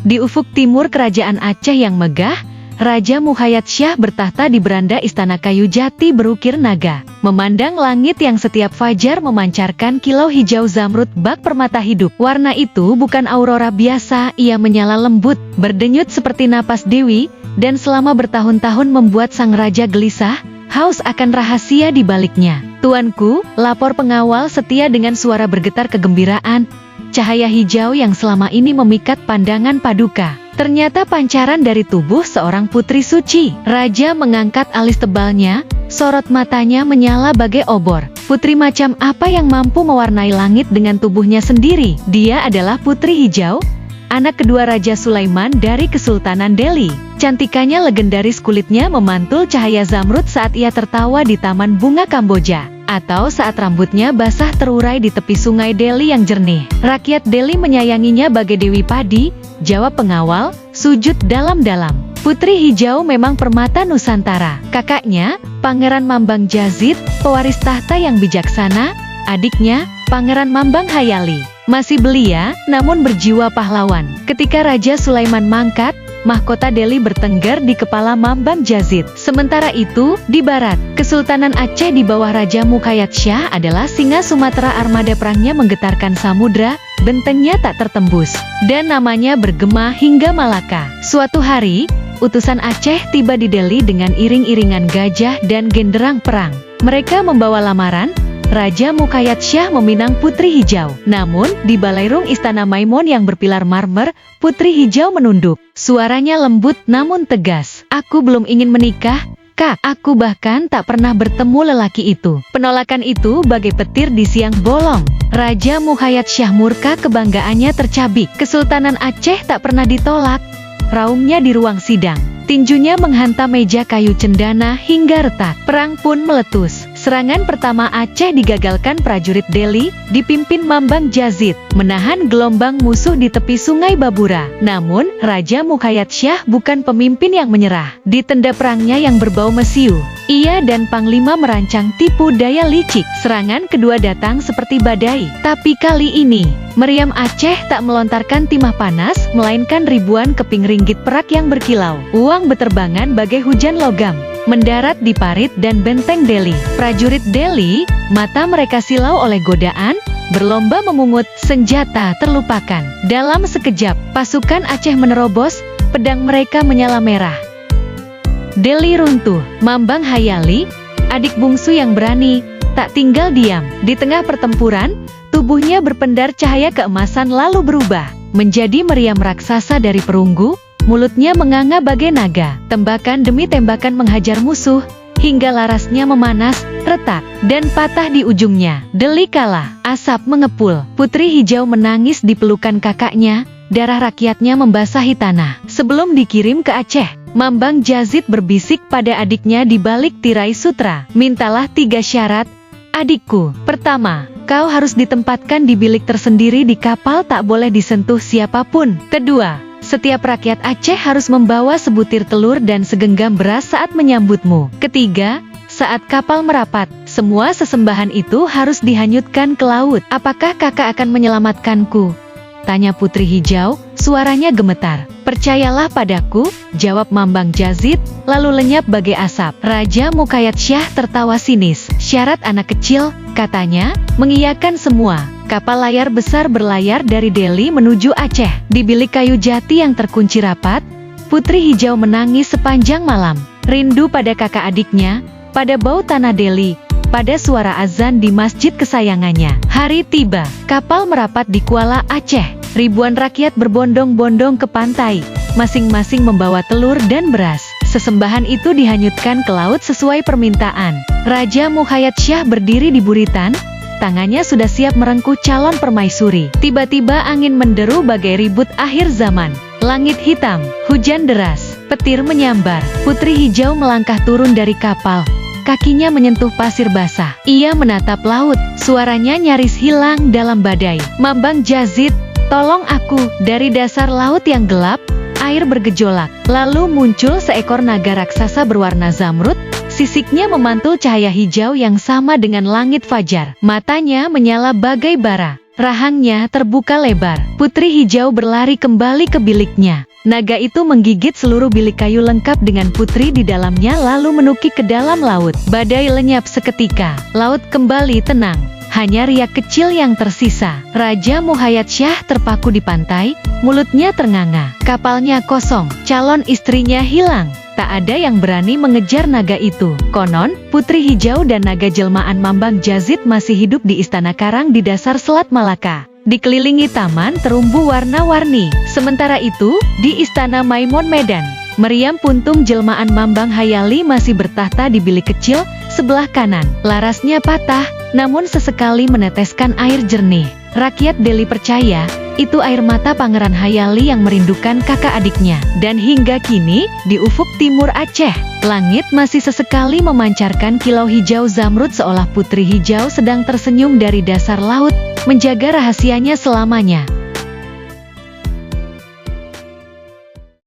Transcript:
Di ufuk timur kerajaan Aceh yang megah, Raja Mukhayatsyah bertahta di beranda istana kayu jati berukir naga. Memandang langit yang setiap fajar memancarkan kilau hijau zamrud bak permata hidup. Warna itu bukan aurora biasa, ia menyala lembut, berdenyut seperti napas dewi, dan selama bertahun-tahun membuat sang raja gelisah, haus akan rahasia di baliknya. Tuanku, lapor pengawal setia dengan suara bergetar kegembiraan. Cahaya hijau yang selama ini memikat pandangan Paduka, ternyata pancaran dari tubuh seorang putri suci. Raja mengangkat alis tebalnya, sorot matanya menyala bagai obor. Putri macam apa yang mampu mewarnai langit dengan tubuhnya sendiri? Dia adalah Putri Hijau, anak kedua Raja Sulaiman dari Kesultanan Delhi. Cantikannya legendaris, kulitnya memantul cahaya zamrud saat ia tertawa di Taman Bunga Kamboja, atau saat rambutnya basah terurai di tepi sungai Delhi yang jernih. Rakyat Delhi menyayanginya bagai Dewi Padi, jawab pengawal, sujud dalam-dalam. Putri Hijau memang permata Nusantara. Kakaknya, Pangeran Mambang Jazid, pewaris tahta yang bijaksana. Adiknya, Pangeran Mambang Hayali, masih belia, namun berjiwa pahlawan. Ketika Raja Sulaiman mangkat, mahkota Delhi bertengger di kepala Mambang Jazid. Sementara itu, di barat, Kesultanan Aceh di bawah Raja Mukhayatsyah adalah singa Sumatera. Armada perangnya menggetarkan samudra, bentengnya tak tertembus, dan namanya bergema hingga Malaka. Suatu hari, utusan Aceh tiba di Delhi dengan iring-iringan gajah dan genderang perang. Mereka membawa lamaran. Raja Mukhayatsyah meminang Putri Hijau. Namun, di balairung istana Maimun yang berpilar marmer, Putri Hijau menunduk. Suaranya lembut namun tegas. Aku belum ingin menikah, Kak. Aku bahkan tak pernah bertemu lelaki itu. Penolakan itu bagai petir di siang bolong. Raja Mukhayatsyah murka, kebanggaannya tercabik. Kesultanan Aceh tak pernah ditolak, raungnya di ruang sidang. Tinjunya menghantam meja kayu cendana hingga retak. Perang pun meletus. Serangan pertama Aceh digagalkan prajurit Delhi, dipimpin Mambang Jazid, menahan gelombang musuh di tepi sungai Babura. Namun, Raja Mukhayatsyah bukan pemimpin yang menyerah. Di tenda perangnya yang berbau mesiu, ia dan Panglima merancang tipu daya licik. Serangan kedua datang seperti badai. Tapi kali ini, meriam Aceh tak melontarkan timah panas, melainkan ribuan keping ringgit perak yang berkilau. Uang beterbangan bagai hujan logam, mendarat di parit dan benteng Delhi. Prajurit Delhi, mata mereka silau oleh godaan, berlomba memungut, senjata terlupakan. Dalam sekejap, pasukan Aceh menerobos, pedang mereka menyala merah. Delhi runtuh. Mambang Hayali, adik bungsu yang berani, tak tinggal diam. Di tengah pertempuran, tubuhnya berpendar cahaya keemasan lalu berubah menjadi meriam raksasa dari perunggu. Mulutnya menganga bagai naga. Tembakan demi tembakan menghajar musuh, hingga larasnya memanas, retak, dan patah di ujungnya. Delhi kalah. Asap mengepul. Putri Hijau menangis di pelukan kakaknya, darah rakyatnya membasahi tanah. Sebelum dikirim ke Aceh, Mambang Jazid berbisik pada adiknya di balik tirai sutra. Mintalah 3 syarat, adikku. Pertama, kau harus ditempatkan di bilik tersendiri di kapal, tak boleh disentuh siapapun. Kedua, setiap rakyat Aceh harus membawa sebutir telur dan segenggam beras saat menyambutmu. Ketiga, saat kapal merapat, semua sesembahan itu harus dihanyutkan ke laut. Apakah kakak akan menyelamatkanku? Tanya Putri Hijau, suaranya gemetar. Percayalah padaku, jawab Mambang Jazid, lalu lenyap bagai asap. Raja Mukhayatsyah tertawa sinis. Syarat anak kecil, katanya, mengiyakan semua. Kapal layar besar berlayar dari Delhi menuju Aceh. Di bilik kayu jati yang terkunci rapat, Putri Hijau menangis sepanjang malam. Rindu pada kakak adiknya, pada bau tanah Delhi, pada suara azan di masjid kesayangannya. Hari tiba, kapal merapat di Kuala Aceh. Ribuan rakyat berbondong-bondong ke pantai, masing-masing membawa telur dan beras. Sesembahan itu dihanyutkan ke laut sesuai permintaan. Raja Mukhayatsyah berdiri di buritan, tangannya sudah siap merengkuh calon permaisuri. Tiba-tiba angin menderu bagai ribut akhir zaman. Langit hitam, hujan deras, petir menyambar. Putri Hijau melangkah turun dari kapal. Kakinya menyentuh pasir basah. Ia menatap laut, suaranya nyaris hilang dalam badai. Mambang Jazid, tolong aku. Dari dasar laut yang gelap, air bergejolak. Lalu muncul seekor naga raksasa berwarna zamrud. Sisiknya memantul cahaya hijau yang sama dengan langit fajar. Matanya menyala bagai bara. rahangnya terbuka lebar. Putri Hijau berlari kembali ke biliknya. Naga itu menggigit seluruh bilik kayu lengkap dengan putri di dalamnya lalu menukik ke dalam laut. Badai lenyap seketika. Laut kembali tenang. Hanya riak kecil yang tersisa. Raja Muhayyadsyah terpaku di pantai, mulutnya ternganga. Kapalnya kosong, calon istrinya hilang. Tak ada yang berani mengejar naga itu. Konon, Putri Hijau dan naga jelmaan Mambang Jazid masih hidup di Istana Karang di dasar Selat Malaka. Dikelilingi taman terumbu warna-warni. Sementara itu, di Istana Maimun Medan, Meriam Puntung jelmaan Mambang Hayali masih bertahta di bilik kecil sebelah kanan. Larasnya patah, namun sesekali meneteskan air jernih. Rakyat Deli percaya, itu air mata Pangeran Hayali yang merindukan kakak adiknya. Dan hingga kini, di ufuk timur Aceh, langit masih sesekali memancarkan kilau hijau zamrud seolah Putri Hijau sedang tersenyum dari dasar laut, menjaga rahasianya selamanya.